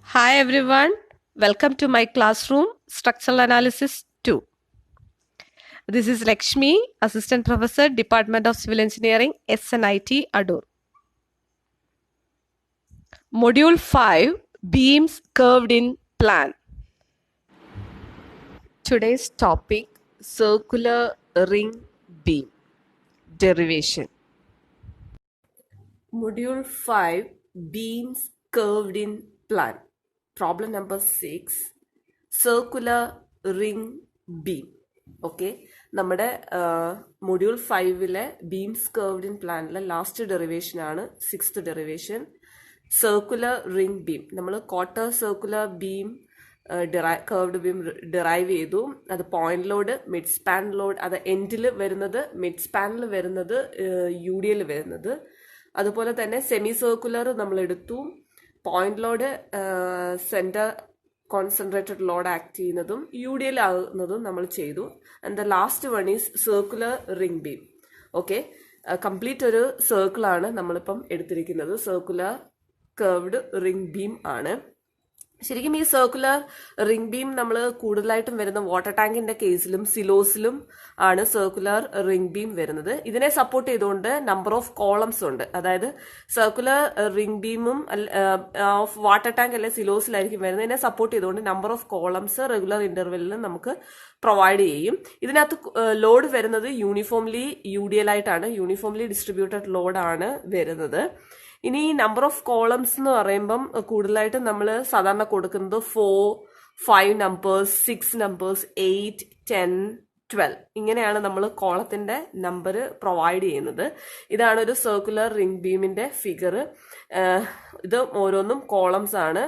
Hi everyone, welcome to my classroom Structural Analysis 2. This is Lakshmi, Assistant Professor, Department of Civil Engineering, SNIT, Adur. Module 5, Beams Curved in Plan. Today's topic, Circular Ring Beam, Derivation. Module 5, Beams Curved in Plan. Problem number 6, Circular Ring Beam. Okay, നമ്മുടെ module 5-ലെ beams curved in പ്ലാനിലെ last derivation ആണ് 6th derivation, circular ring beam. നമ്മൾ quarter circular beam curved beam derive ചെയ്തു. അത് point load, mid span load, അത് എൻഡിൽ വരുന്നത്, മിഡ് സ്പാനിൽ വരുന്നത്, യു ഡി എൽ വരുന്നത്. അതുപോലെ തന്നെ സെമി സർക്കുലർ നമ്മൾ എടുത്തു. Point load centre concentrated load act ചെയ്യുന്നതും യു ഡി എൽ ആകുന്നതും നമ്മൾ ചെയ്തു. And the last one is circular ring beam. Okay, complete ഒരു സർക്കിളാണ് നമ്മളിപ്പം എടുത്തിരിക്കുന്നത്. സർക്കുലർ കർവ്ഡ് റിംഗ് ബീം ആണ്. ശരിക്കും ഈ സർക്കുലർ റിംഗ് ബീം നമ്മൾ കൂടുതലായിട്ടും വരുന്ന വാട്ടർ ടാങ്കിന്റെ കേസിലും സിലോസിലും ആണ് സർക്കുലർ റിംഗ് ബീം വരുന്നത്. ഇതിനെ സപ്പോർട്ട് ചെയ്തുകൊണ്ട് നമ്പർ ഓഫ് കോളംസ് ഉണ്ട്. അതായത് സർക്കുലർ റിംഗ് ബീമും ഓഫ് വാട്ടർ ടാങ്ക് അല്ലെ സിലോസിലായിരിക്കും വരുന്നത്. ഇതിനെ സപ്പോർട്ട് ചെയ്തുകൊണ്ട് നമ്പർ ഓഫ് കോളംസ് റെഗുലർ ഇന്റർവെല്ലിൽ നമുക്ക് പ്രൊവൈഡ് ചെയ്യും. ഇതിനകത്ത് ലോഡ് വരുന്നത് യൂണിഫോംലി യു ഡി എൽ ആയിട്ടാണ്, യൂണിഫോംലി ഡിസ്ട്രിബ്യൂട്ടഡ് ലോഡാണ് വരുന്നത്. ഇനി നമ്പർ ഓഫ് കോളംസ് എന്ന് പറയുമ്പം കൂടുതലായിട്ട് നമ്മൾ സാധാരണ കൊടുക്കുന്നത് 4, 5 നമ്പേഴ്സ്, 6 നമ്പേഴ്സ്, 8, 10, 12 ഇങ്ങനെയാണ് നമ്മൾ കോളത്തിന്റെ നമ്പർ പ്രൊവൈഡ് ചെയ്യുന്നത്. ഇതാണ് ഒരു സർക്കുലർ റിംഗ് ബീമിന്റെ ഫിഗർ. ഇത് ഓരോന്നും കോളംസ് ആണ്.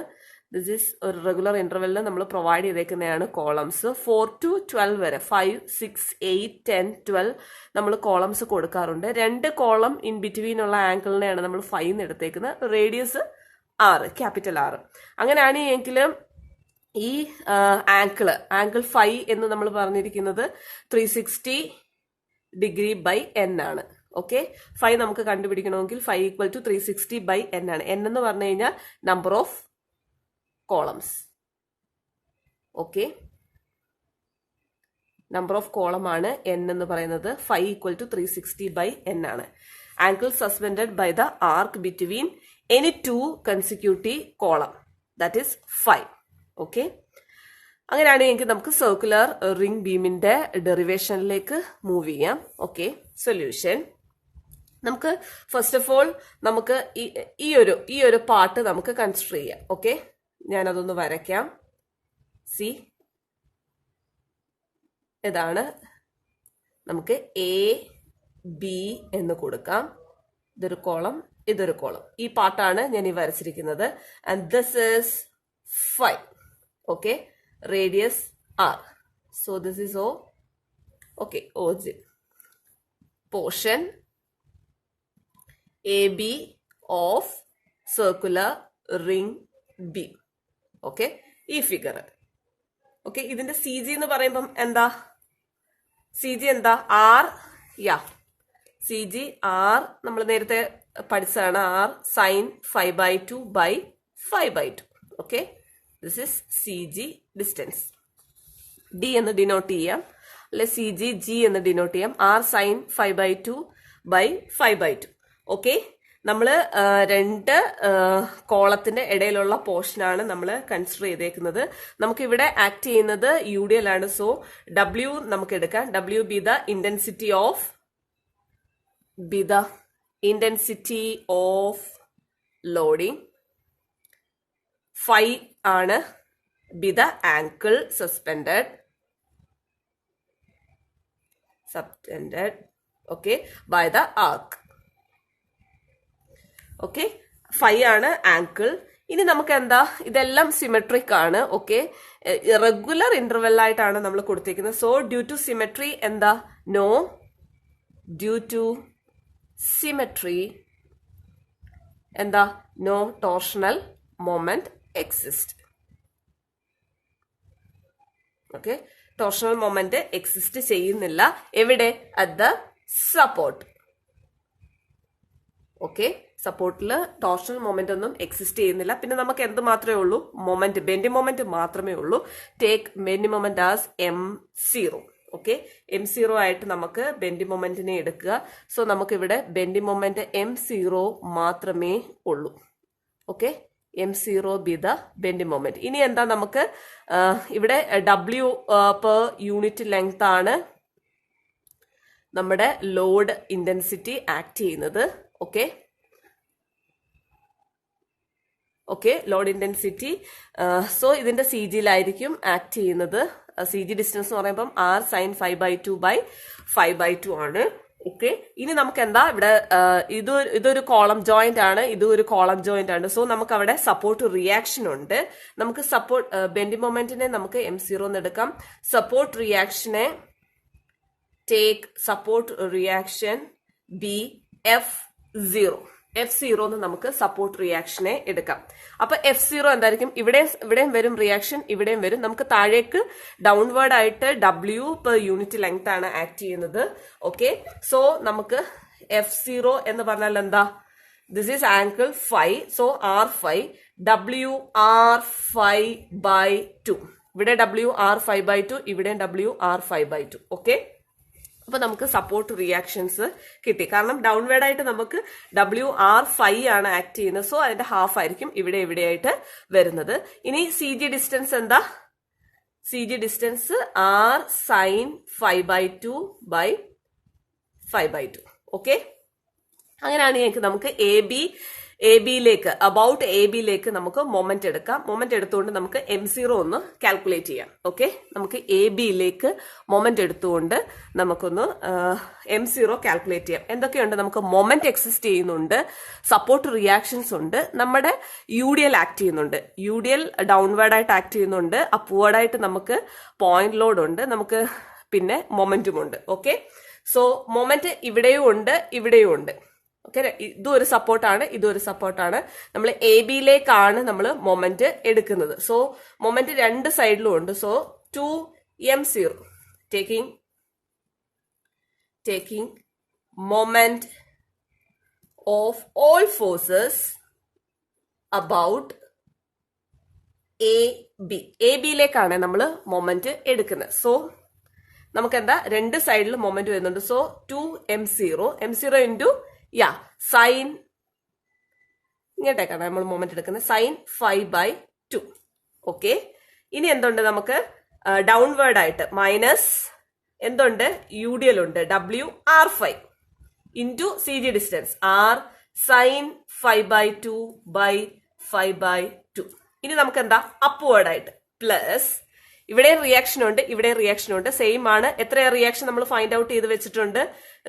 ദിസ് ഈസ് ഒരു റെഗുലർ ഇന്റർവെല്ലിൽ നമ്മൾ പ്രൊവൈഡ് ചെയ്തേക്കുന്നതാണ് കോളംസ്. 4 to 12 വരെ, 5, 6, 8, 10, 12 നമ്മൾ കോളംസ് കൊടുക്കാറുണ്ട്. 2 കോളം ഇൻ ബിറ്റ്വീൻ ഉള്ള ആംഗിളിനെയാണ് നമ്മൾ 5 എടുത്തേക്കുന്നത്. Radius 6, capital 6. അങ്ങനെയാണ് എങ്കിൽ ഈ ആംഗിൾ 5 എന്ന് നമ്മൾ പറഞ്ഞിരിക്കുന്നത് 360 ഡിഗ്രി ബൈ n ആണ്. ഓക്കെ, 5 നമുക്ക് കണ്ടുപിടിക്കണമെങ്കിൽ 5 = 360 ബൈ n ആണ്. n എന്ന് പറഞ്ഞു കഴിഞ്ഞാൽ number of columns. Okay, number of column ആണ് n എന്ന് പറയുന്നത്. 5 = 360 ബൈ n ആണ്. Angle suspended by the arc between any 2 consecutive column, that is 5. Okay, അങ്ങനെയാണെങ്കിൽ നമുക്ക് സർക്കുലർ റിംഗ് ബീമിന്റെ ഡെറിവേഷനിലേക്ക് മൂവ് ചെയ്യാം. Okay, solution. നമുക്ക് ഫസ്റ്റ് ഓഫ് ഓൾ നമുക്ക് ഈ ഒരു പാർട്ട് നമുക്ക് കൺസിഡർ ചെയ്യാം. ഓക്കെ, ഞാനതൊന്ന് വരയ്ക്കാം. സി, ഇതാണ്. നമുക്ക് എ ബി എന്ന് കൊടുക്കാം. ഇതൊരു കോളം, ഇതൊരു കോളം. ഈ പാർട്ടാണ് ഞാൻ ഈ വരച്ചിരിക്കുന്നത്. And this is 5. Okay, radius R. So this is O. Okay, origin portion A B of circular ring beam. Okay, ഈ ഫിഗർ. ഓക്കെ, ഇതിന്റെ സി ജി എന്ന് പറയുമ്പം എന്താ? സി ജി എന്താ? ആർ. സി ജി ആർ നമ്മൾ നേരത്തെ പഠിച്ചതാണ്. R sine 5/2 by 5/2. Okay, this is C G distance. D എന്ന് ഡിനോട്ട് ചെയ്യാം, അല്ലെ സി ജി ജി എന്ന് ഡിനോട്ട് ചെയ്യാം. R sine 5/2 by 5/2. ഓക്കെ, നമ്മൾ 2 കോളത്തിന്റെ ഇടയിലുള്ള പോർഷനാണ് നമ്മൾ കൺസിഡർ ചെയ്തേക്കുന്നത്. നമുക്ക് ഇവിടെ ആക്ട് ചെയ്യുന്നത് യു ഡി എൽ ആണ്. സോ ഡബ്ല്യു നമുക്ക് എടുക്കാം. W be the intensity of loading. 5 ആണ് be the angle suspended. Okay, by the arc. Okay, 5 ആണ് ആംഗിൾ. ഇനി നമുക്ക് എന്താ, ഇതെല്ലാം സിമെട്രിക് ആണ്. ഓക്കെ, റെഗുലർ ഇന്റർവെൽ ആയിട്ടാണ് നമ്മൾ കൊടുത്തിരിക്കുന്നത്. സോ ഡ്യൂ ടു സിമെട്രി എന്താ? നോ, ഡ്യൂ ടു സിമെട്രി എന്താ? No torsional moment exist. Okay, torsional moment exist ചെയ്യുന്നില്ല. എവിടെ? At the support. ഓക്കെ, സപ്പോർട്ടിൽ ടോർഷണൽ മൊമെന്റ് ഒന്നും എക്സിസ്റ്റ് ചെയ്യുന്നില്ല. പിന്നെ നമുക്ക് എന്ത് മാത്രമേ ഉള്ളൂ? മൊമെന്റ്, ബെൻഡിങ് മൊമെന്റ് മാത്രമേ ഉള്ളൂ. Take bending moment as M0. Okay, M0 ആയിട്ട് നമുക്ക് ബെൻഡിങ് മൊമെന്റിനെ എടുക്കുക. സോ നമുക്ക് ഇവിടെ ബെൻഡിങ് മൊമെന്റ് M0 മാത്രമേ ഉള്ളൂ. Okay, M0 B the bending moment. ഇനി എന്താ നമുക്ക് ഇവിടെ W പെർ യൂണിറ്റ് ലെങ്ത് ആണ് നമ്മുടെ ലോഡ് ഇന്റൻസിറ്റി ആക്ട് ചെയ്യുന്നത്. Okay, load intensity. സോ ഇതിന്റെ സി ജിയിലായിരിക്കും ആക്ട് ചെയ്യുന്നത്. സി ജി ഡിസ്റ്റൻസ് എന്ന് പറയുമ്പോൾ R sin 5/2/5/2 ആണ്. ഓക്കെ, ഇനി നമുക്ക് എന്താ ഇവിടെ ഇതൊരു കോളം ജോയിന്റ് ആണ്, ഇതും ഒരു കോളം ജോയിന്റ് ആണ്. സോ നമുക്ക് അവിടെ സപ്പോർട്ട് റിയാക്ഷൻ ഉണ്ട്. നമുക്ക് സപ്പോർട്ട് ബെൻഡിങ് മൊമെന്റിനെ നമുക്ക് M0 എന്ന് എടുക്കാം. സപ്പോർട്ട് റിയാക്ഷനെ take support reaction B F0 എന്ന് നമുക്ക് സപ്പോർട്ട് റിയാക്ഷനെ എടുക്കാം. അപ്പൊ F0 എന്തായിരിക്കും? ഇവിടെയും വരും റിയാക്ഷൻ, ഇവിടെയും വരും. നമുക്ക് താഴേക്ക് ഡൗൺവേർഡ് ആയിട്ട് W പെർ യൂണിറ്റ് ലെങ്ത് ആണ് ആക്ട് ചെയ്യുന്നത്. ഓക്കെ, സോ നമുക്ക് F0 എന്ന് പറഞ്ഞാൽ എന്താ? This is angle phi. So R5 WR5/2. ഇവിടെ WR5/2, ഇവിടെ WR5/2. ഓക്കെ, അപ്പൊ നമുക്ക് സപ്പോർട്ട് റിയാക്ഷൻസ് കിട്ടി. കാരണം ഡൗൺവേർഡ് ആയിട്ട് നമുക്ക് WR5 ആണ് ആക്ട് ചെയ്യുന്നത്. സോ അതിന്റെ ഹാഫ് ആയിരിക്കും ഇവിടെയായിട്ട് വരുന്നത്. ഇനി സി ജി ഡിസ്റ്റൻസ് എന്താ? C G distance R sin 5/2/5/2. Okay, അങ്ങനെയാണെങ്കിൽ നമുക്ക് എ ബിയിലേക്ക് നമുക്ക് മൊമെന്റ് എടുക്കാം. മൊമെന്റ് എടുത്തുകൊണ്ട് നമുക്ക് M0 ഒന്ന് കാൽക്കുലേറ്റ് ചെയ്യാം. ഓക്കെ, നമുക്ക് എ ബിയിലേക്ക് മൊമെന്റ് എടുത്തുകൊണ്ട് നമുക്കൊന്ന് M0 കാൽക്കുലേറ്റ് ചെയ്യാം. എന്തൊക്കെയുണ്ട്? നമുക്ക് മൊമെന്റ് എക്സിസ്റ്റ് ചെയ്യുന്നുണ്ട്, സപ്പോർട്ട് റിയാക്ഷൻസ് ഉണ്ട്, നമ്മുടെ UDL ആക്ട് ചെയ്യുന്നുണ്ട്. UDL ഡൗൺവേർഡ് ആയിട്ട് ആക്ട് ചെയ്യുന്നുണ്ട്, അപ്വേർഡ് ആയിട്ട് നമുക്ക് പോയിന്റ് ലോഡ് ഉണ്ട്, നമുക്ക് പിന്നെ മൊമെന്റും ഉണ്ട്. ഓക്കെ, സോ മൊമെന്റ് ഇവിടെയും ഉണ്ട്, ഇവിടെയും ഉണ്ട്. ഓക്കെ, ഇതും ഒരു സപ്പോർട്ടാണ്. നമ്മൾ എ ബിയിലേക്കാണ് നമ്മൾ മൊമെന്റ് എടുക്കുന്നത്. സോ മൊമെന്റ് രണ്ട് സൈഡിലും ഉണ്ട്. So 2M0 taking moment of all forces about A ബിയിലേക്കാണ് നമ്മൾ മൊമെന്റ് എടുക്കുന്നത്. സോ നമുക്ക് എന്താ? രണ്ട് സൈഡിലും മൊമെന്റ് വരുന്നുണ്ട്. സോ 2M0 ഇൻറ്റു സൈൻ, ഇങ്ങോട്ടേക്കാണ് നമ്മൾ മൊമെന്റ് എടുക്കുന്നത്, sin 5/2. ഓക്കെ, ഇനി എന്തുണ്ട്? നമുക്ക് ഡൗൺവേർഡ് ആയിട്ട് മൈനസ് എന്തുണ്ട്? UDL ഉണ്ട്, WR5 into C G distance R sin 5/2/5/2. ഇനി നമുക്ക് എന്താ? അപ്വേർഡ് ആയിട്ട് പ്ലസ് ഇവിടെ റിയാക്ഷൻ ഉണ്ട്, സെയിം ആണ്. എത്ര റിയാക്ഷൻ നമ്മൾ ഫൈൻഡ് ഔട്ട് ചെയ്ത് വെച്ചിട്ടുണ്ട്?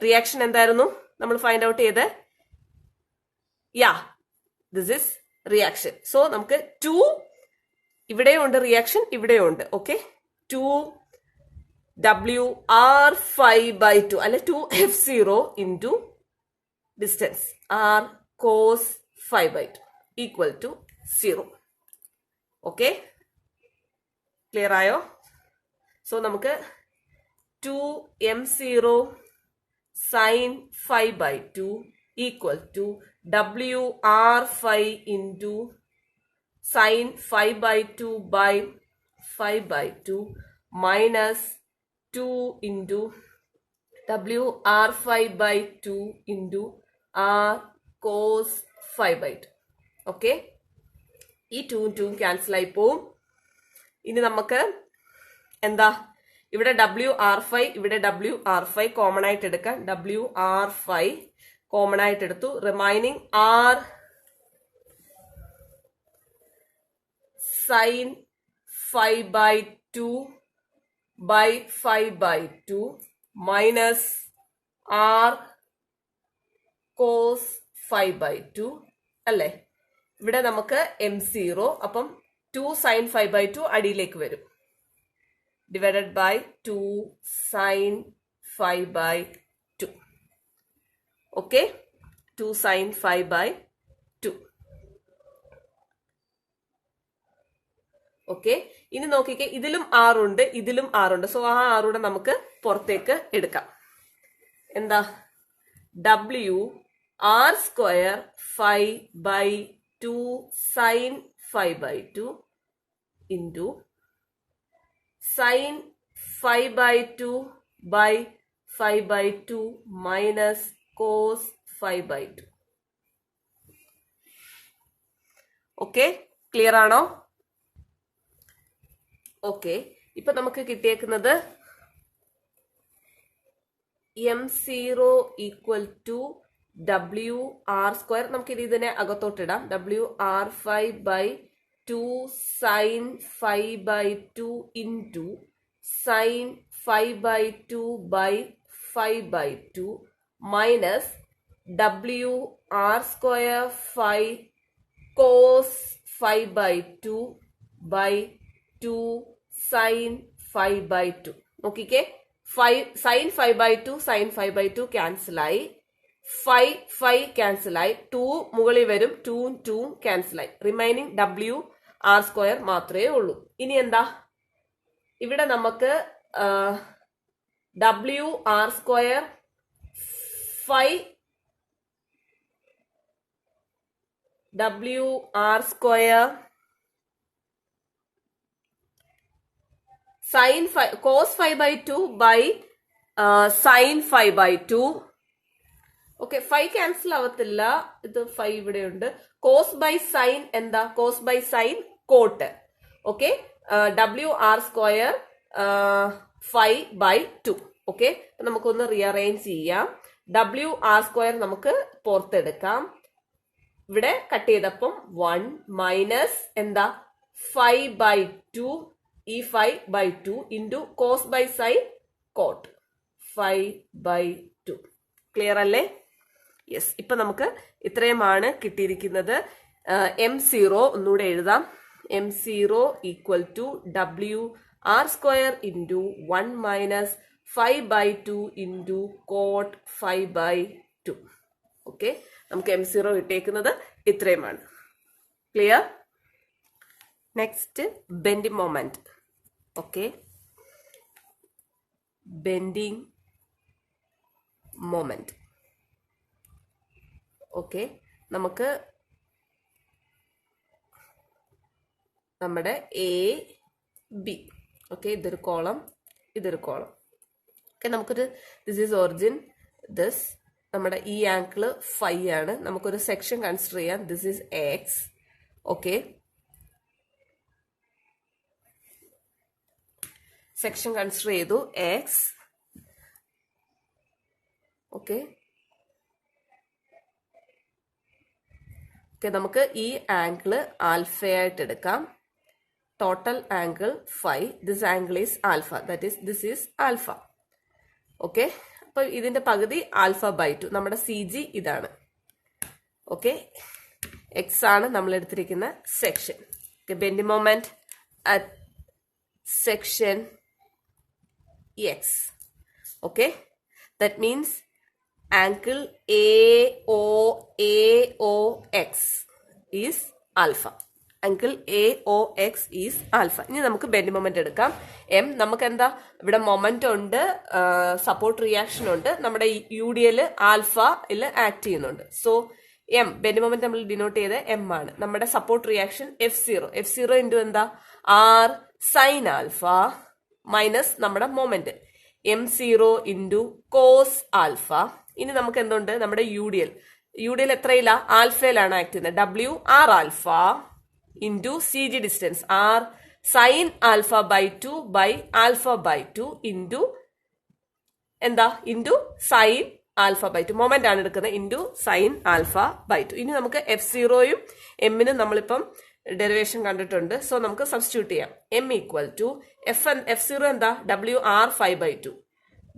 റിയാക്ഷൻ എന്തായിരുന്നു നമ്മൾ ഫൈൻഡ് ഔട്ട് ചെയ്ത്? This is reaction. സോ നമുക്ക് 2 ഇവിടെയും ഉണ്ട് റിയാക്ഷൻ, ഇവിടെയും ഉണ്ട്. ഓക്കെ, 2WR5/2 അല്ലെ 2F0 into distance R cos 5/2 equal to 0. Okay, clear ആയോ? സോ നമുക്ക് 2M0 sin 5/2 equal to WR5 into sin 5/2/5/2 minus 2 into WR5/2 into R cos 5/2. Okay, ഈ 2 cancel ആയി പോവും. ഇനി നമുക്ക് എന്താ? ഇവിടെ WR5, ഇവിടെ WR5 കോമൺ ആയിട്ട് എടുക്കാം. WR5 കോമൺ ആയിട്ട് എടുത്തു. Remaining R sin 5/2/5/2 minus R cos 5/2 അല്ലേ? ഇവിടെ നമുക്ക് M0, അപ്പം 2 sin 5/2 അടിയിലേക്ക് വരും, divided by 2 sin 5/2. Okay, 2 sin 5/2. Okay, ഇനി നോക്കിക്കേ, ഇതിലും R ഉണ്ട്, ഇതിലും R ഉണ്ട്. സോ ആ R കൂടെ നമുക്ക് പുറത്തേക്ക് എടുക്കാം. എന്താ? W r square 5/2 sin 5/2 into sin 5/2 by 5/2 minus cos 5/2. Okay, clear ആണോ? ഓക്കെ, ഇപ്പൊ നമുക്ക് കിട്ടിയേക്കുന്നത് m0 ഈക്വൽ ടു WR². നമുക്ക് ഇതിനെ അകത്തോട്ടിടാം. WR5/2 sin 5/2 into sin 5/2 by 5/2 minus WR² 5 cos 5/2 by 2 sin 5/2. നോക്കിക്കേ, sin 5/2 sin 5/2 ക്യാൻസൽ ആയി, 5 ക്യാൻസൽ ആയി, 2 മുകളിൽ വരും, 2 ക്യാൻസൽ ആയി, റിമൈനിങ് WR² മാത്രമേ ഉള്ളൂ. ഇനി എന്താ ഇവിടെ നമുക്ക് WR² 5 WR² sin 5 cos 5/2 by sin 5/2. Okay, 5 cancel ആവത്തില്ല, ഇത് 5 ഇവിടെ ഉണ്ട്. കോസ് ബൈ സൈൻ എന്താ? Cos by sine cot. Okay, WR² 5/2. Okay, നമുക്കൊന്ന് റീഅറേഞ്ച് ചെയ്യാം. WR² നമുക്ക് പുറത്തെടുക്കാം. ഇവിടെ കട്ട് ചെയ്തപ്പം 1 മൈനസ് എന്താ 5/2, ഈ 5/2 into cos by sine cot 5/2. Clear അല്ലേ? യെസ്, ഇപ്പൊ നമുക്ക് ഇത്രയുമാണ് കിട്ടിയിരിക്കുന്നത്. m0 ഒന്നുകൂടെ എഴുതാം. m0 equal to WR² into 1 minus 5/2 into cot 5/2. Okay, നമുക്ക് m0 കിട്ടിയേക്കുന്നത് ഇത്രയുമാണ്. Clear? Next bending moment. Okay, bending moment. Okay, നമുക്ക് നമ്മുടെ എ ബി, ഓക്കെ, ഇതൊരു കോളം, ഇതൊരു കോളം. ഓക്കെ, നമുക്കൊരു ദിസ് ഈസ് ഒറിജിൻ, ദിസ് നമ്മുടെ ഈ ആംഗിള് 5 ആണ്. നമുക്കൊരു സെക്ഷൻ കൺസിഡർ ചെയ്യാം. This is X. Okay, section consider ചെയ്തു, എക്സ്. ഓക്കെ, നമുക്ക് ഈ ആംഗിള് ആൽഫയായിട്ട് എടുക്കാം. Total angle 5. This angle is alpha, that is this is alpha. Okay, അപ്പൊ ഇതിന്റെ പകുതി α/2. നമ്മുടെ CG ഇതാണ്. ഓക്കെ, എക്സ് ആണ് നമ്മൾ എടുത്തിരിക്കുന്ന section. Bending moment at section X. Okay, that means angle AOX is alpha. Angle AOX is alpha. ഇനി നമുക്ക് ബെൻഡിങ് മൊമെന്റ് എടുക്കാം. M നമുക്ക് എന്താ ഇവിടെ മൊമെന്റ് ഉണ്ട്, സപ്പോർട്ട് റിയാക്ഷൻ ഉണ്ട്, നമ്മുടെ UDL ആൽഫയിൽ ആക്ട് ചെയ്യുന്നുണ്ട്. സോ M ബെൻഡിങ് മൊമെന്റ് നമ്മൾ ഡിനോട്ട് ചെയ്ത് M ആണ്. നമ്മുടെ സപ്പോർട്ട് റിയാക്ഷൻ F0 ഇൻറ്റു എന്താ R സൈൻ ആൽഫ മൈനസ് നമ്മുടെ moment m0 into cos alpha. ഇനി നമുക്ക് എന്തുണ്ട്? നമ്മുടെ UDL എത്രയില്ല? ആൽഫയിലാണ് ആക്ട് ചെയ്യുന്നത്. WR alpha into CG distance R sign α/2 by α/2 into എന്താ ഇൻറ്റു സൈൻ α/2. മൊമെന്റ് ആണ് എടുക്കുന്നത്, ഇൻറ്റു സൈൻ α/2. ഇനി നമുക്ക് F0യും എമ്മിനും നമ്മളിപ്പം ഡെറിവേഷൻ കണ്ടിട്ടുണ്ട്. സോ നമുക്ക് സബ്സ്റ്റിറ്റ്യൂട്ട് ചെയ്യാം. M ഈക്വൽ ടു F0 എന്താ? WR 5/2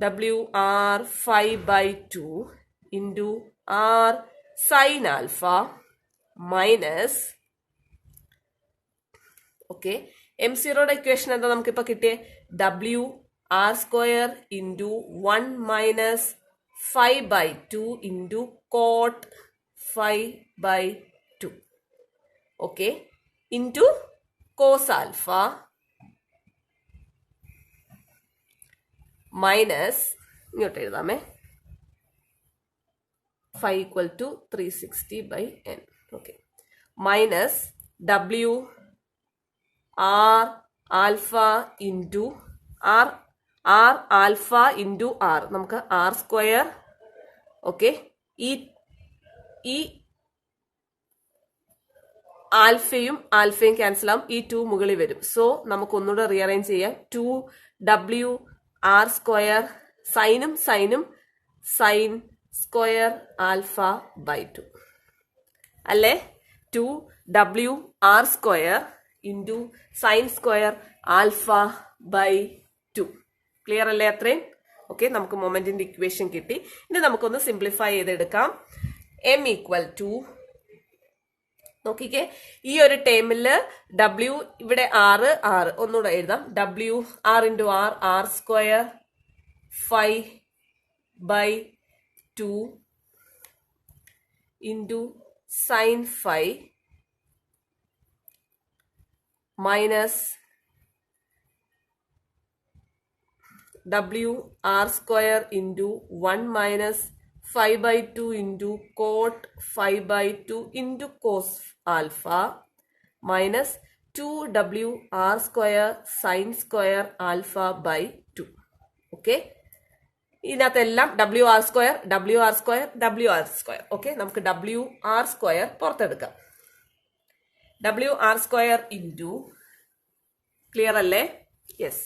WR 5/2 into R sine alpha minus okay m0യുടെ ഇക്വേഷൻ എന്താ നമുക്കിപ്പോ കിട്ടിയേ? WR² into 1 minus 5/2 into cot 5/2 okay into cos alpha minus ഇങ്ങോട്ട് എഴുതാമേ phi equal to 360 by n. Okay. Minus W R alpha into R alpha into R. നമുക്ക് R square. Okay. ഈ ആൽഫയും cancel ആവും. ഈ 2 മുകളിൽ വരും. സോ നമുക്ക് ഒന്നുകൂടെ റീഅറേഞ്ച് ചെയ്യാം. 2W R സ്ക്വയർ സൈനും സൈൻ സ്ക്വയർ ആൽഫ ബൈ 2 അല്ലേ? 2W R square into sine square alpha by 2. Clear അല്ലേ അത്രയും? ഓക്കെ, നമുക്ക് മൊമെന്റിന്റെ ഇക്വേഷൻ കിട്ടി. ഇനി നമുക്കൊന്ന് സിംപ്ലിഫൈ ചെയ്തെടുക്കാം. M ഈക്വൽ ടു, നോക്കിക്കേ, ഈ ഒരു ടേമില് W ഇവിടെ R ഒന്നുകൂടെ എഴുതാം. W R into R square 5 by 2 into sine 5 minus W R square into 1 minus 5 by 2 into cot 5 by 2 into cos alpha minus 2W R square sin square alpha by 2. Okay. ഇതിനകത്തെല്ലാം W R square. Okay, നമുക്ക് W R square പുറത്തെടുക്കാം. W R square into, clear അല്ലേ? Yes.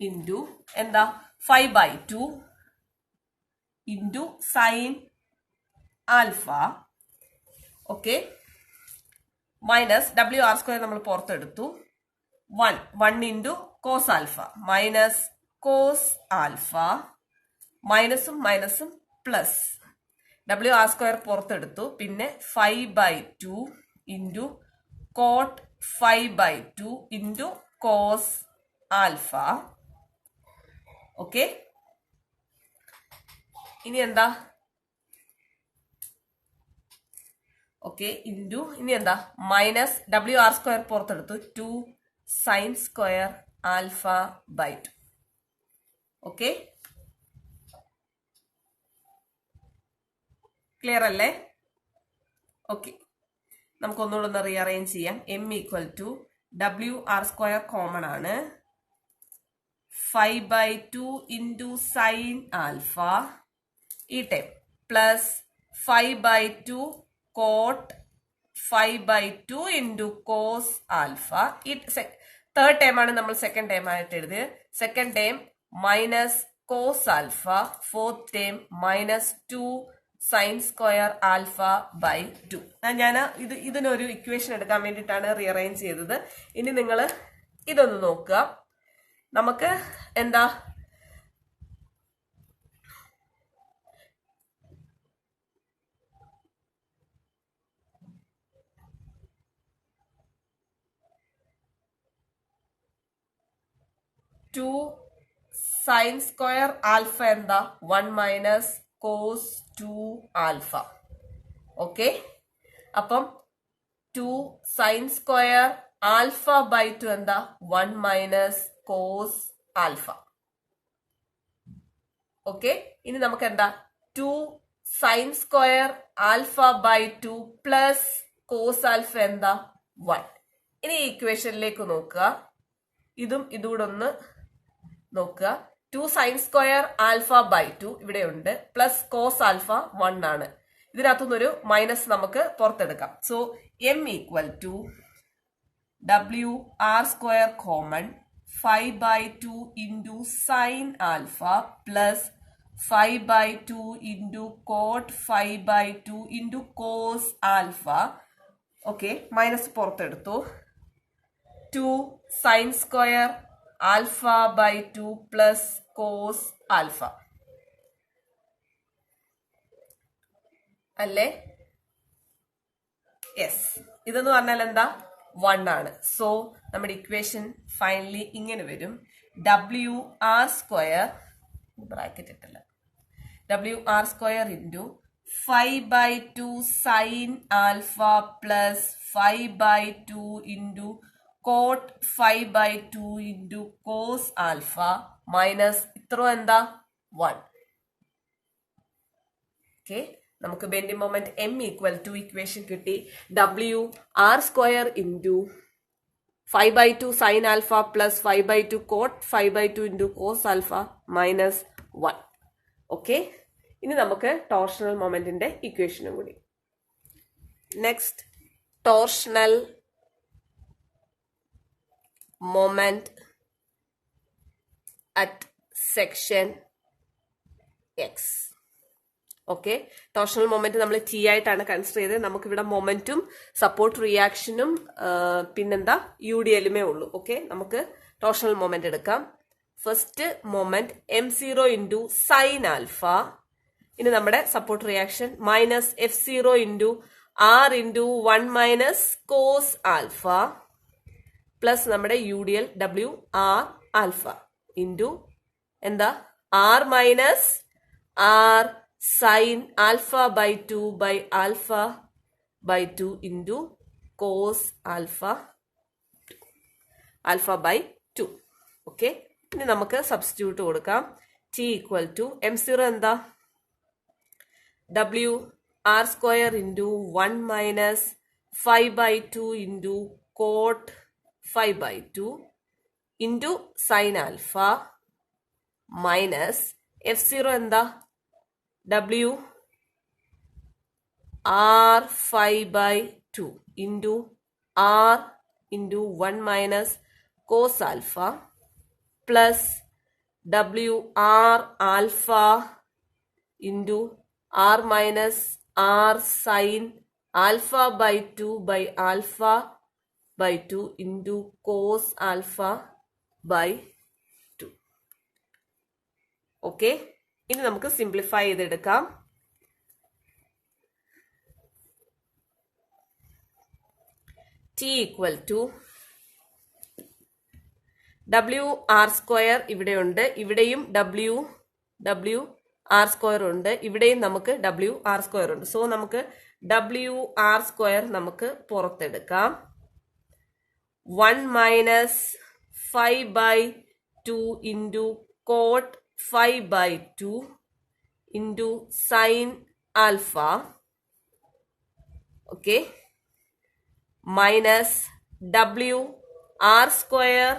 Into എന്താ 5 by 2 into sine alpha. Okay, minus W R square നമ്മൾ പുറത്തെടുത്തു. 1 into cos alpha minus cos alpha, മൈനസും plus W R square പുറത്തെടുത്തു. പിന്നെ 5 by 2 into cot 5 by 2 into cos alpha. Okay, ഇനി എന്താ? Okay, into ഇനി എന്താ? മൈനസ് W R സ്ക്വയർ പുറത്തെടുത്തു. 2 sine square alpha by 2. Okay, clear അല്ലേ? ഓക്കെ, നമുക്കൊന്നുകൂടെ ഒന്ന് റീഅറേഞ്ച് ചെയ്യാം. M equal to W R square common ആണ്. 5 by 2 into sin alpha ഈ time plus 5 by 2 cot 5 by 2 into cos alpha. ഈ third time ആണ് നമ്മൾ സെക്കൻഡ് ടൈം ആയിട്ട് എഴുതിയത്. Second time minus cos alpha, fourth time minus 2 sine square alpha by 2. ഞാൻ ഇതിനൊരു equation എടുക്കാൻ വേണ്ടിയിട്ടാണ് റീഅറേഞ്ച് ചെയ്തത്. ഇനി നിങ്ങൾ ഇതൊന്ന് നോക്കുക. നമുക്ക് എന്താ? ടു സൈൻ സ്ക്വയർ ആൽഫ എന്താ? 1 മൈനസ് കോസ് 2 ആൽഫ. ഓക്കെ, അപ്പം 2 സൈൻ സ്ക്വയർ ആൽഫ ബൈ 2 എന്താ? 1 മൈനസ് കോസ് ആൽഫ. ഓക്കെ, ഇനി നമുക്ക് എന്താ? 2 sine square alpha by 2 plus cos alpha എന്താ? 1. ഇനി ഇക്വേഷനിലേക്ക് നോക്കുക. ഇതുകൂടെ ഒന്ന് നോക്കുക. 2 സൈൻ സ്ക്വയർ ആൽഫ ബൈ 2 ഇവിടെ ഉണ്ട്, പ്ലസ് കോസ് ആൽഫ 1 ആണ്. ഇതിനകത്തുനിന്നൊരു മൈനസ് നമുക്ക് പുറത്തെടുക്കാം. So M equal to W R square common 5 by 2 into sin alpha plus 5 by 2 into cot 5 by 2 into cos alpha. Okay, minus പുറത്തെടുത്തു. 2 sin square alpha by 2 plus cos alpha. അല്ലേ? Yes. ഇതെന്ന് പറഞ്ഞാൽ എന്താ? 1 ആണ്. So നമ്മുടെ equation finally ഇങ്ങനെ വരും. W R square, bracket ഇട്ടല്ല, W R square into 5 by 2 sine alpha plus 5 by 2 into cot 5 by 2 into cos alpha minus ഇത്ര എന്താ? 1. ഓക്കെ, നമുക്ക് bending moment M equal to equation കിട്ടി. W R square into 5/2 sine alpha plus 5/2 cot 5/2 into cos alpha minus 1. Okay, ഇനി നമുക്ക് torsional മൊമെന്റിന്റെ ഇക്വേഷനും കൂടി. Next, torsional moment at section X. Okay, torsional moment നമ്മൾ ടി ആയിട്ടാണ് consider ചെയ്തത്. നമുക്കിവിടെ മൊമെന്റും സപ്പോർട്ട് റിയാക്ഷനും പിന്നെന്താ യു ഡി എല്ലുമേ ഉള്ളൂ. ഓക്കെ, നമുക്ക് ടോർഷണൽ മൊമെന്റ് എടുക്കാം. First moment m0 into sine alpha. ഇനി നമ്മുടെ support reaction minus f0 into R into 1 minus cos alpha plus നമ്മുടെ U D L W R alpha into എന്താ R minus R sine alpha by 2 by alpha by 2 into cos alpha alpha by 2. Okay, ഇനി നമുക്ക് substitute കൊടുക്കാം. T equal to m0 എന്താ W R square into 1 minus 5/2 into cot 5/2 into sine alpha minus f0 എന്താ W R 5/2 into R into 1 minus cos alpha plus W R alpha into R minus R sine alpha by 2 by alpha by 2 into cos alpha by 2. Okay, ഇനി നമുക്ക് simplify ചെയ്തെടുക്കാം. T equal to W R square ഇവിടെയുണ്ട്, ഇവിടെയും W R square ഉണ്ട്, ഇവിടെയും നമുക്ക് W R square ഉണ്ട്. So നമുക്ക് ഡബ്ല്യു ആർ സ്ക്വയർ നമുക്ക് പുറത്തെടുക്കാം. 1 minus 5/2 into cot 5/2 into sine alpha. Okay, minus W R square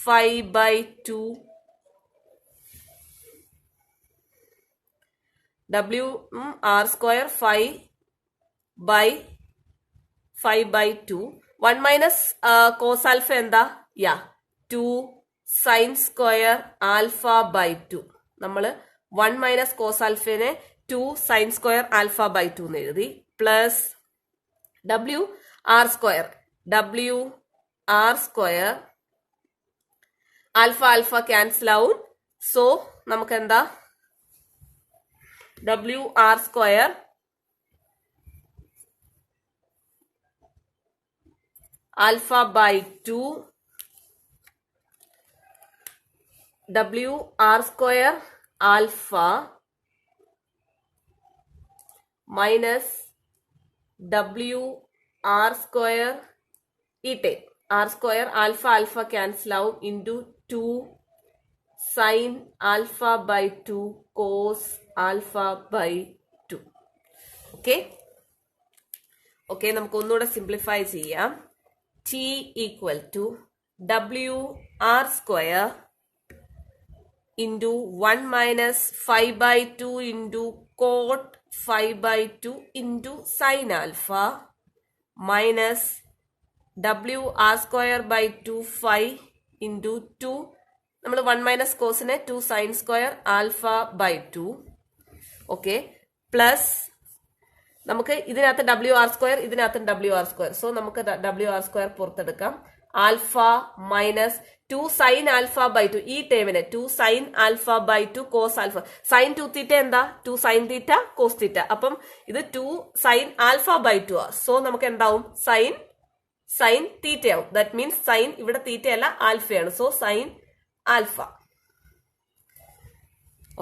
5/2 W R square 5/2 1 minus cos alpha എന്താ 2 sine square alpha by 2. നമ്മൾ 1 minus cos ആൽഫനെ 2 sine square alpha by 2 എന്ന് എഴുതി. Plus W R square alpha cancel ആവും. So നമുക്ക് എന്താ W R square alpha by 2 W R square alpha minus W R square ഈ time R square alpha cancel ആവും into 2 sine alpha by 2 cos alpha by 2. Okay, നമുക്ക് ഒന്നുകൂടെ simplify ചെയ്യാം. T equal to W R square into 1 minus 5/2 into cot 5/2 into sine alpha minus W R square by 2 5 into 2 നമ്മൾ 1 minus കോസിനെ 2 sine square alpha by 2. Okay, plus നമുക്ക് ഇതിനകത്ത് W R square ഇതിനകത്ത് W R square. So നമുക്ക് W R square പുറത്തെടുക്കാം. Alpha minus 2 sine alpha by 2 ഈ ടേമിന് 2 sine alpha by 2 cos alpha. Sine 2 theta എന്താ 2 sine theta cos theta. അപ്പം ഇത് 2 sine alpha by 2 ആ. സോ നമുക്ക് എന്താവും സൈൻ തീറ്റയാവും. ദാറ്റ് മീൻസ് സൈൻ ഇവിടെ തീറ്റയല്ല ആൽഫയാണ്. So sine alpha.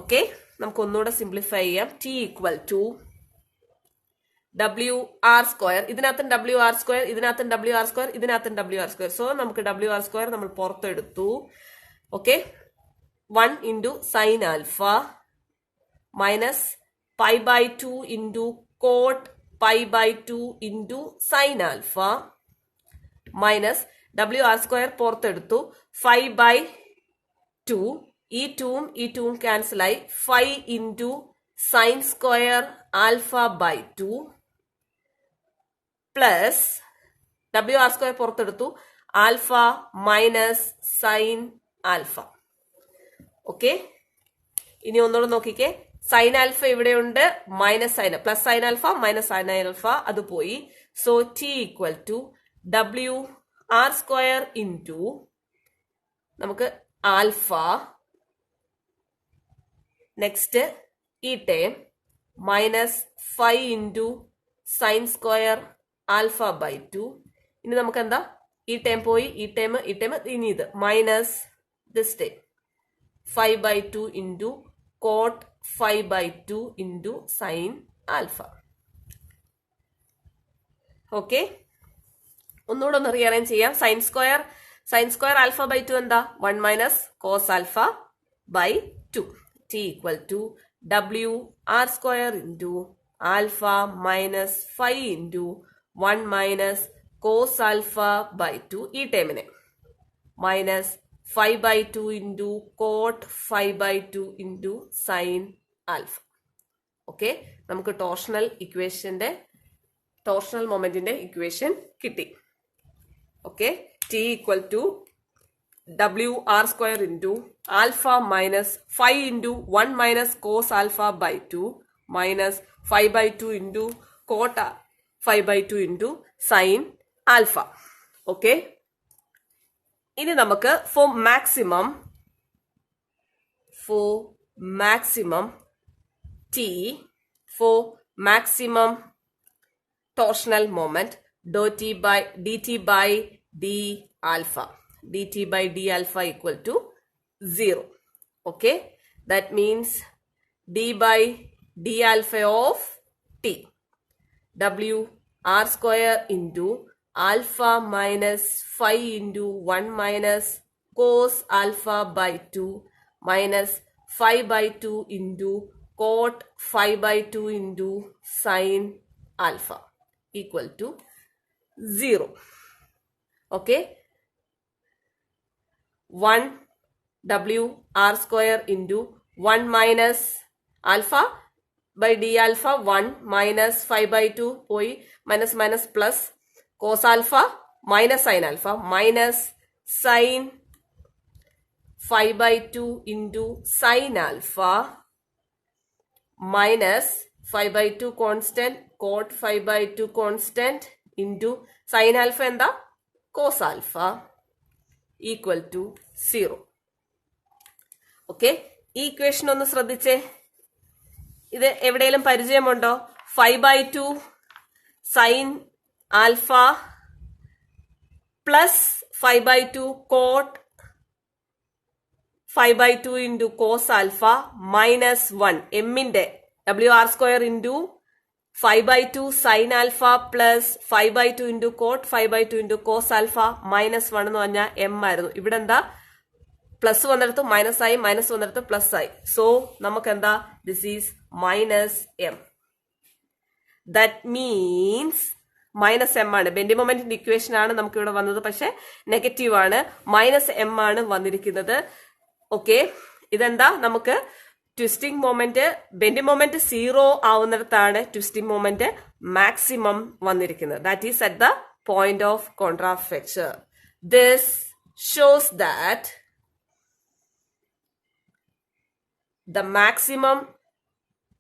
ഓക്കെ, നമുക്ക് ഒന്നുകൂടെ സിംപ്ലിഫൈ ചെയ്യാം. T equal to W R square ഇതിനകത്തും ഡബ്ല്യു ആർ സ്ക്വയർ ഇതിനകത്തും ഡബ്ല്യു ആർ സ്ക്വയർ ഇതിനകത്തും ഡബ്ല്യു ആർ സ്ക്വയർ. സോ നമുക്ക് ഡബ്ല്യു ആർ സ്ക്വയർ നമ്മൾ പുറത്തെടുത്തു. Okay, 1 into sine alpha minus pi by 2 into cot pi by 2 into sin alpha minus w r square പുറത്തെടുത്തു 5 by 2 ഈ 2ഉം cancel ആയി 5 into sin square alpha by 2 plus w r square പുറത്തെടുത്തു alpha minus sine alpha. Okay, ഇനി ഒന്നുകൂടെ നോക്കിക്കേ. Sine alpha ഇവിടെയുണ്ട്, minus sine plus sine alpha minus sine alpha അത് പോയി. So T equal to W R square into നമുക്ക് alpha next ഈ term minus 5 into sine square alpha by 2. ഇനി നമുക്ക് എന്താ, ഈ ടേം പോയി, ഈ ടേം ഇനി ഇത് minus this term 5 by 2 into cot 5 by 2 into sine alpha. Okay, ഒന്നുകൂടെ ഒന്ന് റീഅറേഞ്ച് ചെയ്യാം. സൈൻ സ്ക്വയർ ആൽഫ ബൈ 2 എന്താ, 1 minus cos alpha by 2. T equal to W R square into alpha minus 5 into 1 minus cos alpha by 2 ഈ ടേമിനെ minus 5 by 2 into cot 5 by 2 into sine alpha. Okay, നമുക്ക് torsional മൊമെന്റിന്റെ equation കിട്ടി. Okay, T equal to W R square into alpha minus 5 into 1 minus cos alpha by 2 minus 5 by 2 into cot 5 by 2 into sine alpha. Okay, ഇനി നമുക്ക് for maximum torsional moment dt by d alpha equal to 0. Okay, that means d by d alpha of t w r square into alpha minus 5 into 1 minus cos alpha by 2 minus 5 by 2 into cot 5 by 2 into sin alpha equal to 0. Okay, 1 w r square into 1 minus alpha by d alpha 1 minus 5 by 2 പോയി minus plus cos alpha minus sin alpha minus sin 5 by 2 into sin alpha minus 5 by 2 constant cot 5 by 2 constant into sin alpha എന്താ cos alpha equal to 0. Okay, ഈ equation ഒന്ന് ശ്രദ്ധിച്ചേ. ഇത് എവിടെയെങ്കിലും പരിചയമുണ്ടോ? 5 by 2 sine alpha plus 5 by 2 cot 5 by 2 into cos alpha minus 1 എമ്മിന്റെ W R square into 5 by 2 sine alpha plus 5 by 2 into cot 5 by 2 into cos alpha minus 1 എന്ന് പറഞ്ഞാൽ M ആയിരുന്നു. ഇവിടെ എന്താ, പ്ലസ് വന്നിടത്ത് മൈനസ് ആയി, മൈനസ് വന്നിടത്ത് plus ആയി. സോ നമുക്ക് എന്താ, this is minus M. That means minus M ആണ്. ബെൻഡി മൊമെന്റിന്റെ ഇക്വേഷൻ ആണ് നമുക്ക് ഇവിടെ വന്നത്, പക്ഷെ നെഗറ്റീവ് ആണ്, മൈനസ് എം ആണ് വന്നിരിക്കുന്നത്. ഓക്കെ, ഇതെന്താ, നമുക്ക് ട്വിസ്റ്റിംഗ് മൊമെന്റ് ബെൻഡി മൊമെന്റ് 0 ആവുന്നിടത്താണ് ട്വിസ്റ്റിംഗ് മൊമെന്റ് മാക്സിമം വന്നിരിക്കുന്നത്. That is at the point of contraflexure. This shows that the maximum,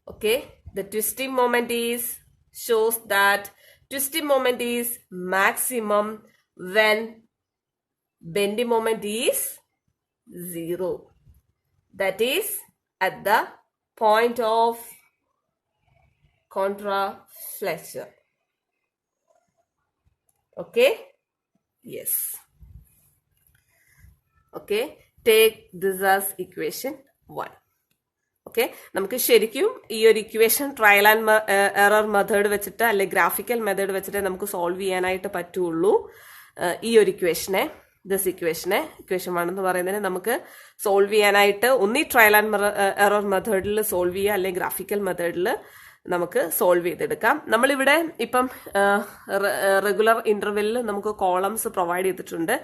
okay, the twisting moment shows that twisting moment is maximum when bending moment is 0. That is at the point of contraflexion. Okay, yes. Okay, take this as equation 1. Okay, നമുക്ക് ശരിക്കും ഈ ഒരു equation trial and error method വെച്ചിട്ട് അല്ലെങ്കിൽ graphical method വെച്ചിട്ട് നമുക്ക് solve ചെയ്യാനായിട്ട് പറ്റുള്ളൂ ഈ ഒരു ഇക്വേഷനെ. ദിസ് ഇക്വേഷൻ 1 എന്ന് പറയുന്നതിന് നമുക്ക് സോൾവ് ചെയ്യാനായിട്ട് ഒന്നി ട്രയൽ ആൻഡ് എറർ മെത്തേഡിൽ സോൾവ് ചെയ്യുക, അല്ലെങ്കിൽ ഗ്രാഫിക്കൽ മെത്തേഡിൽ നമുക്ക് സോൾവ് ചെയ്തെടുക്കാം. നമ്മളിവിടെ ഇപ്പം റെഗുലർ ഇന്റർവെല്ലിൽ നമുക്ക് കോളംസ് പ്രൊവൈഡ് ചെയ്തിട്ടുണ്ട്.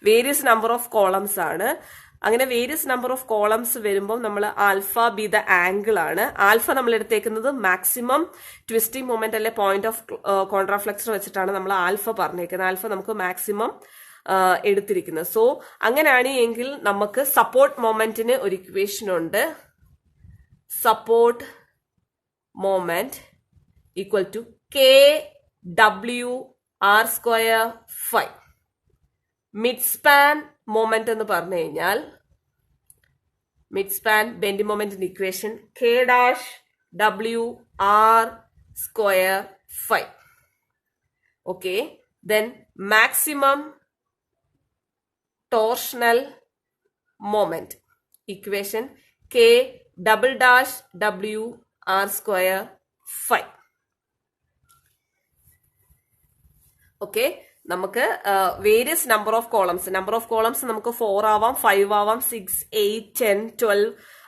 വേരിയസ് നമ്പർ ഓഫ് കോളംസ് ആണ്. അങ്ങനെ വേരിയസ് നമ്പർ ഓഫ് കോളംസ് വരുമ്പോൾ നമ്മൾ ആൽഫ ബി ദ ആംഗിൾ ആണ്. ആൽഫ നമ്മൾ എടുത്തേക്കുന്നത് മാക്സിമം ട്വിസ്റ്റിംഗ് മൊമെന്റ് അല്ലെ പോയിന്റ് ഓഫ് കോൺട്രാഫ്ലെക്സർ വെച്ചിട്ടാണ് നമ്മൾ ആൽഫ പറഞ്ഞേക്കുന്നത്. ആൽഫ നമുക്ക് മാക്സിമം എടുത്തിരിക്കുന്നത്. സോ അങ്ങനെയാണ് എങ്കിൽ നമുക്ക് സപ്പോർട്ട് മൊമെന്റിന് ഒരു ഇക്വേഷൻ ഉണ്ട്. Support moment equal to KWR square phi. Midspan moment എന്ന് പറഞ്ഞു കഴിഞ്ഞാൽ മിഡ്സ്പാൻ ബെൻഡിങ് മൊമെന്റിന്റെ equation K-WR square phi. Okay, then maximum torsional moment equation K-WR square phi. Okay, നമുക്ക് വേരിയസ് നമ്പർ ഓഫ് കോളംസ് നമുക്ക് 4 ആവാം, 5 ആവാം, 6, 8, 10, 12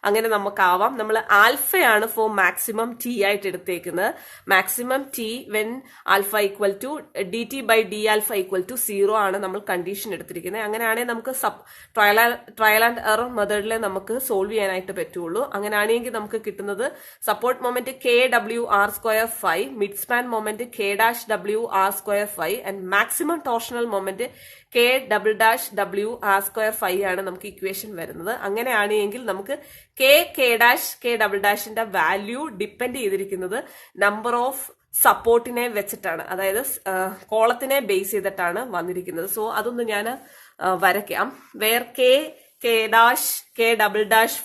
അങ്ങനെ നമുക്കാവാം. നമ്മൾ ആൽഫയാണ് ഫോർ മാക്സിമം ടി ആയിട്ട് എടുത്തേക്കുന്നത്. Maximum T when alpha equal to DT by D alpha equal to 0 ആണ് നമ്മൾ കണ്ടീഷൻ എടുത്തിരിക്കുന്നത്. അങ്ങനെയാണെങ്കിൽ നമുക്ക് ട്രയൽ ആൻഡ് എറർ മെത്തേഡിലെ നമുക്ക് സോൾവ് ചെയ്യാനായിട്ട് പറ്റുള്ളൂ. അങ്ങനെയാണെങ്കിൽ നമുക്ക് കിട്ടുന്നത് support moment KWR square phi, mid span moment K-WR square phi and maximum torsional moment K-WR square phi ആണ് നമുക്ക് ഇക്വേഷൻ വരുന്നത്. അങ്ങനെയാണെങ്കിൽ നമുക്ക് K-ന്റെ വാല്യൂ ഡിപ്പെൻഡ് ചെയ്തിരിക്കുന്നത് നമ്പർ ഓഫ് സപ്പോർട്ടിനെ വെച്ചിട്ടാണ്, അതായത് കോളത്തിനെ ബേസ് ചെയ്തിട്ടാണ് വന്നിരിക്കുന്നത്. സോ അതൊന്ന് ഞാൻ വരയ്ക്കാം. Where K-,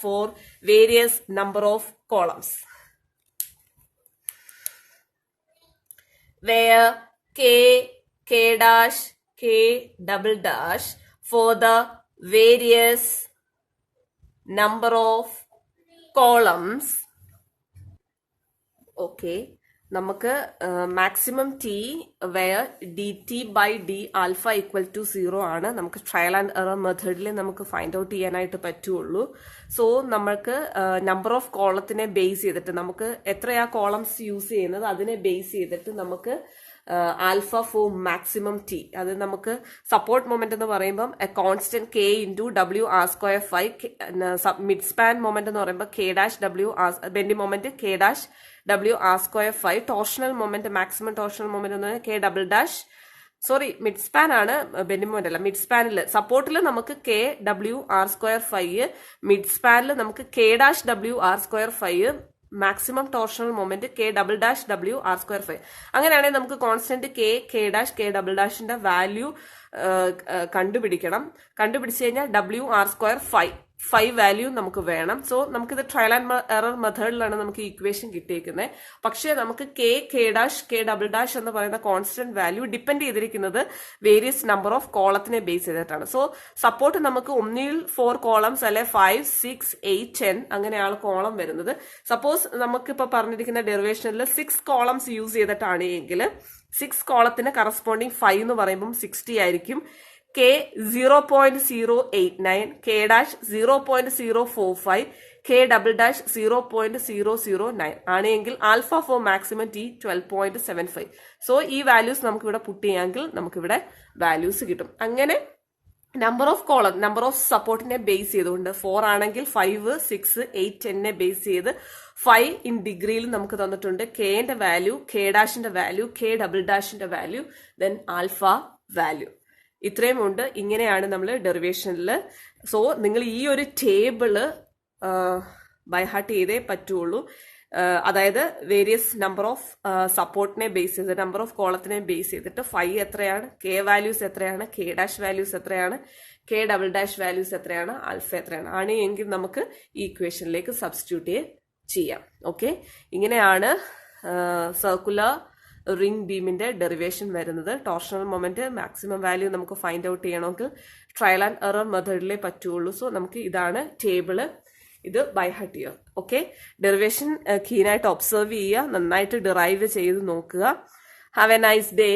for various number of columns. Where K-, for the various number of columns. Okay, നമുക്ക് maximum T where DT by D alpha equal to 0 ആണ് നമുക്ക് ട്രയൽ ആൻഡ് എറർ മെത്തേഡിൽ നമുക്ക് ഫൈൻഡ് ഔട്ട് ചെയ്യാനായിട്ട് പറ്റുള്ളൂ. സോ നമുക്ക് number of കോളത്തിനെ base ചെയ്തിട്ട് നമുക്ക് എത്രയാ കോളംസ് യൂസ് ചെയ്യുന്നത് അതിനെ ബേസ് ചെയ്തിട്ട് നമുക്ക് ആൽഫ ഫോർ മാക്സിമം ടി, അത് നമുക്ക് സപ്പോർട്ട് മൊമെന്റ് എന്ന് പറയുമ്പോൾ constant K/WR square phi, mid span moment എന്ന് പറയുമ്പോൾ K-WR, bending moment K-WR square phi, torsional moment maximum torsional moment എന്ന് പറഞ്ഞാൽ മിഡ് സ്പാൻ ആണ്, ബെൻഡിങ് മൊമെന്റ് അല്ല. മിഡ് സ്പാനിൽ സപ്പോർട്ടിൽ നമുക്ക് K-WR square phi, മിഡ് സ്പാനിൽ നമുക്ക് K-WR square phi, maximum torsional moment K-WR square phi. അങ്ങനെയാണെങ്കിൽ നമുക്ക് കോൺസ്റ്റന്റ് K-ന്റെ വാല്യൂ കണ്ടുപിടിച്ചു കഴിഞ്ഞാൽ WR square phi വാല്യൂ നമുക്ക് വേണം. സോ നമുക്കിത് ട്രയൽ ആൻഡ് എറർ മെത്തേഡിലാണ് നമുക്ക് ഇക്വേഷൻ കിട്ടിയിരിക്കുന്നത്. പക്ഷേ നമുക്ക് K-, എന്ന് പറയുന്ന കോൺസ്റ്റന്റ് വാല്യൂ ഡിപ്പെൻഡ് ചെയ്തിരിക്കുന്നത് വേരിയസ് നമ്പർ ഓഫ് കോളത്തിനെ ബേസ് ചെയ്തിട്ടാണ്. സോ സപ്പോർട്ട് നമുക്ക് ഒന്നിൽ 4 കോളംസ് അല്ലെ 5, 6, 8, 10 അങ്ങനെയാണ് കോളം വരുന്നത്. സപ്പോസ് നമുക്കിപ്പോ പറഞ്ഞിരിക്കുന്ന ഡെറിവേഷനിൽ 6 കോളംസ് യൂസ് ചെയ്തിട്ടാണ് എങ്കിൽ 6 കോളത്തിന് കറസ്പോണ്ടിങ് 5 എന്ന് പറയുമ്പോൾ 60 ആയിരിക്കും. K 0.089, K- 0.045, K-, 0.009 ആണെങ്കിൽ alpha for maximum T 12.75. So ഈ വാല്യൂസ് നമുക്ക് ഇവിടെ പുട്ട് ചെയ്യാമെങ്കിൽ നമുക്കിവിടെ വാല്യൂസ് കിട്ടും. അങ്ങനെ നമ്പർ ഓഫ് സപ്പോർട്ടിനെ ബേസ് ചെയ്തുകൊണ്ട് 4 ആണെങ്കിൽ 5, 6, 8, 10 ബേസ് ചെയ്ത് 5 ഇൻ ഡിഗ്രിയിൽ നമുക്ക് തന്നിട്ടുണ്ട്. K-ന്റെ വാല്യൂ, K-ന്റെ വാല്യൂ, K-ന്റെ വാല്യൂ, ദെൻ ആൽഫ വാല്യൂ. ഇത്രയും ഉണ്ട്. ഇങ്ങനെയാണ് നമ്മൾ ഡെറിവേഷനിൽ. സോ നിങ്ങൾ ഈ ഒരു ടേബിള് ബൈ ഹാർട്ട് ചെയ്തേ പറ്റുള്ളൂ. അതായത് വേരിയസ് നമ്പർ ഓഫ് സപ്പോർട്ടിനെ ബേസ് ചെയ്ത്, നമ്പർ ഓഫ് കോളത്തിനെ ബേസ് ചെയ്തിട്ട് 5 എത്രയാണ്, K വാല്യൂസ് എത്രയാണ്, K- വാല്യൂസ് എത്രയാണ്, K-, വാല്യൂസ് എത്രയാണ്, ആൽഫ എത്രയാണ് ആണ് എങ്കിൽ നമുക്ക് ഈ ഇക്വേഷനിലേക്ക് സബ്സ്റ്റിറ്റ്യൂട്ട് ചെയ്യാം. ഓക്കെ, ഇങ്ങനെയാണ് സർക്കുലർ റിംഗ് ബീമിന്റെ ഡെറിവേഷൻ വരുന്നത്. ടോർഷണൽ മൊമെന്റ് മാക്സിമം വാല്യൂ നമുക്ക് ഫൈൻഡ് ഔട്ട് ചെയ്യണമെങ്കിൽ ട്രയൽ ആൻഡ് എറർ മെത്തേഡിലേ പറ്റുള്ളൂ. സോ നമുക്ക് ഇതാണ് ടേബിള്, ഇത് ബൈ ഹാർട്ട് ചെയ്യുക. ഓക്കെ, ഡെറിവേഷൻ കീനായിട്ട് ഒബ്സർവ് ചെയ്യുക, നന്നായിട്ട് ഡിറൈവ് ചെയ്ത് നോക്കുക. Have A nice day.